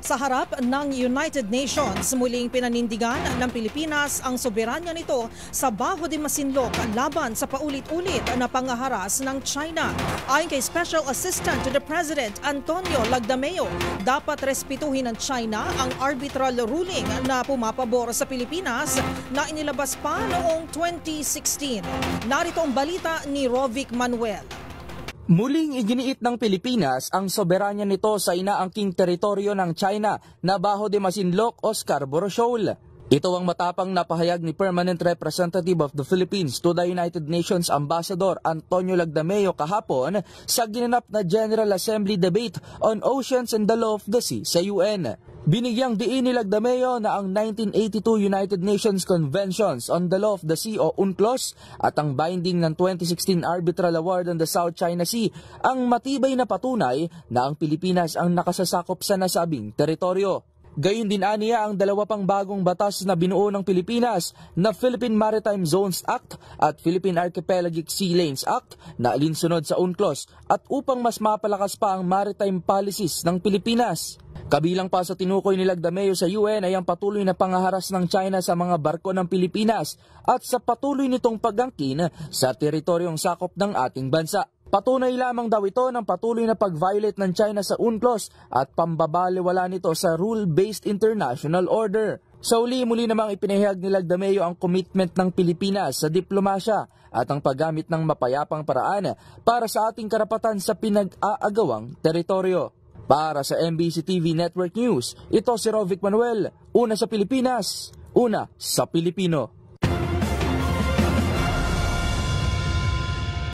Sa harap ng United Nations, muling pinanindigan ng Pilipinas ang soberanya nito sa Baho de Masinloc laban sa paulit-ulit na pangaharas ng China. Ayon kay Special Assistant to the President Antonio Lagdameo, dapat respetuhin ng China ang arbitral ruling na pumapabor sa Pilipinas na inilabas pa noong 2016. Narito ang balita ni Rovic Manuel. Muling iginiit ng Pilipinas ang soberanya nito sa inaangking teritoryo ng China na Baho de Masinloc o Scarborough Shoal. Ito ang matapang na pahayag ni Permanent Representative of the Philippines to the United Nations Ambassador Antonio Lagdameo kahapon sa ginanap na General Assembly Debate on Oceans and the Law of the Sea sa UN. Binigyang diin ni Lagdameo na ang 1982 United Nations Conventions on the Law of the Sea o UNCLOS at ang binding ng 2016 Arbitral Award on the South China Sea ang matibay na patunay na ang Pilipinas ang nakasasakop sa nasabing teritoryo. Gayun din aniya ang dalawa pang bagong batas na binuo ng Pilipinas na Philippine Maritime Zones Act at Philippine Archipelagic Sea Lanes Act na alinsunod sa UNCLOS at upang mas mapalakas pa ang maritime policies ng Pilipinas. Kabilang pa sa tinukoy ni Lagdameo sa UN ay ang patuloy na pangaharas ng China sa mga barko ng Pilipinas at sa patuloy nitong pag-angkin sa teritoryong sakop ng ating bansa. Patunay lamang daw ito ng patuloy na pag-violate ng China sa UNCLOS at pambabaliwala nito sa rule-based international order. Sa uli, muli namang ipinahayag ni Lagdameo ang commitment ng Pilipinas sa diplomasya at ang paggamit ng mapayapang paraan para sa ating karapatan sa pinag-aagawang teritoryo. Para sa MBC TV Network News, ito si Rovic Manuel, una sa Pilipinas, una sa Pilipino.